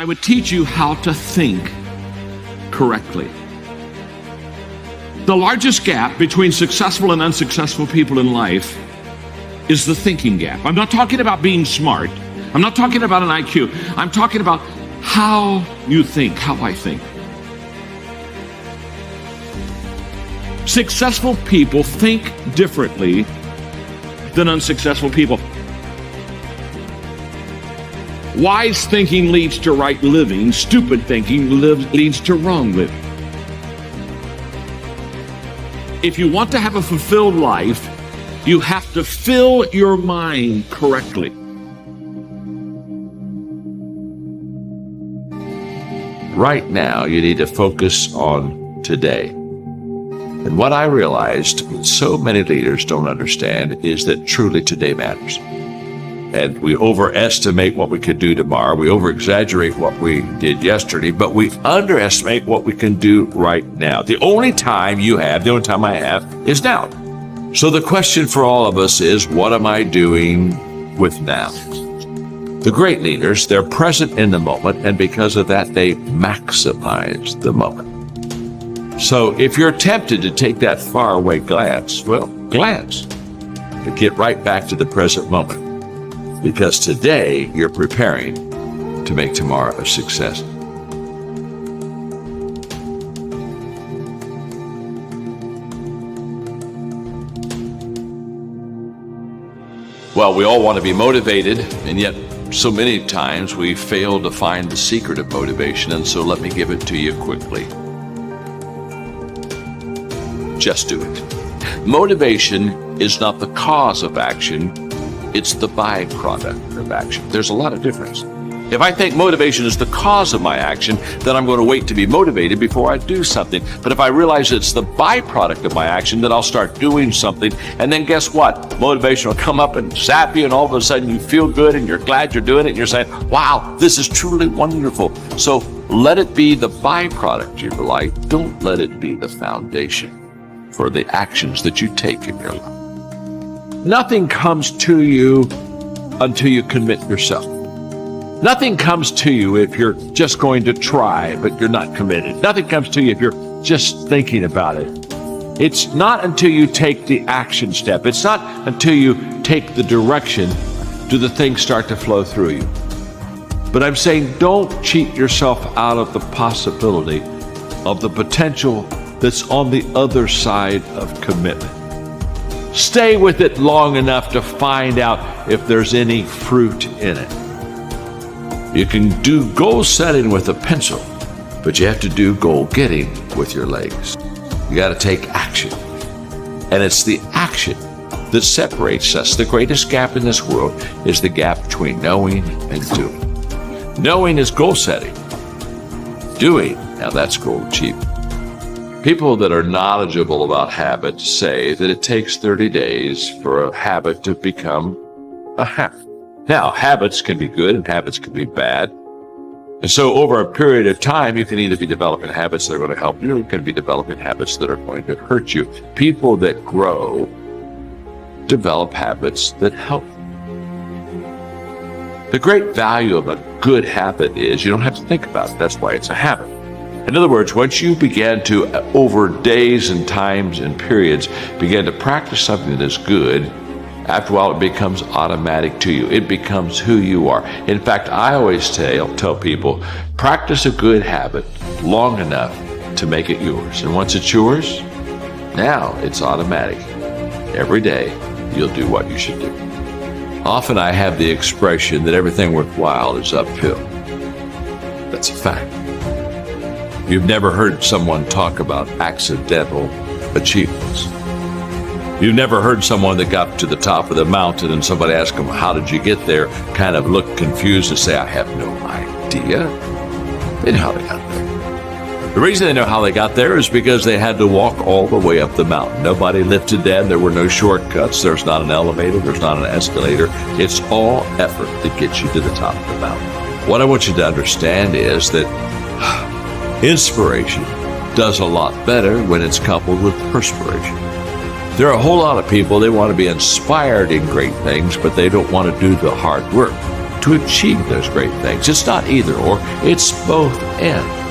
I would teach you how to think correctly. The largest gap between successful and unsuccessful people in life is the thinking gap. I'm not talking about being smart. I'm not talking about an IQ. I'm talking about how you think, how I think. Successful people think differently than unsuccessful people. Wise thinking leads to right living. Stupid thinking leads to wrong living. If you want to have a fulfilled life, you have to fill your mind correctly. Right now, you need to focus on today. And what I realized, so many leaders don't understand, is that truly today matters. And we overestimate what we could do tomorrow. We over-exaggerate what we did yesterday, but we underestimate what we can do right now. The only time I have is now. So the question for all of us is, what am I doing with now? The great leaders, they're present in the moment, and because of that, they maximize the moment. So if you're tempted to take that faraway glance, well, glance. But get right back to the present moment. Because today, you're preparing to make tomorrow a success. Well, we all want to be motivated, and yet so many times we fail to find the secret of motivation, and so let me give it to you quickly. Just do it. Motivation is not the cause of action, it's the byproduct of action. There's a lot of difference. If I think motivation is the cause of my action, then I'm going to wait to be motivated before I do something. But if I realize it's the byproduct of my action, then I'll start doing something. And then guess what? Motivation will come up and zap you, and all of a sudden you feel good and you're glad you're doing it. And you're saying, wow, this is truly wonderful. So let it be the byproduct of your life. Don't let it be the foundation for the actions that you take in your life. Nothing comes to you until you commit yourself. Nothing comes to you if you're just going to try, but you're not committed. Nothing comes to you if you're just thinking about it. It's not until you take the action step. It's not until you take the direction do the things start to flow through you. But I'm saying don't cheat yourself out of the possibility of the potential that's on the other side of commitment. Stay with it long enough to find out if there's any fruit in it. You can do goal setting with a pencil, but you have to do goal getting with your legs. You got to take action. And it's the action that separates us. The greatest gap in this world is the gap between knowing and doing. Knowing is goal setting. Doing, now that's goal achievement. People that are knowledgeable about habits say that it takes 30 days for a habit to become a habit. Now, habits can be good and habits can be bad. And so over a period of time, you can either be developing habits that are going to help you, or you can be developing habits that are going to hurt you. People that grow develop habits that help. The great value of a good habit is you don't have to think about it. That's why it's a habit. In other words, once you begin to, over days and times and periods, begin to practice something that is good, after a while, it becomes automatic to you. It becomes who you are. In fact, I always tell people, practice a good habit long enough to make it yours. And once it's yours, now it's automatic. Every day, you'll do what you should do. Often I have the expression that everything worthwhile is uphill. That's a fact. You've never heard someone talk about accidental achievements. You've never heard someone that got to the top of the mountain and somebody asked them, how did you get there? Kind of look confused and say, I have no idea. They know how they got there. The reason they know how they got there is because they had to walk all the way up the mountain. Nobody lifted them. There were no shortcuts. There's not an elevator. There's not an escalator. It's all effort that gets you to the top of the mountain. What I want you to understand is that inspiration does a lot better when it's coupled with perspiration. There are a whole lot of people, they want to be inspired in great things, but they don't want to do the hard work to achieve those great things. It's not either or, it's both and.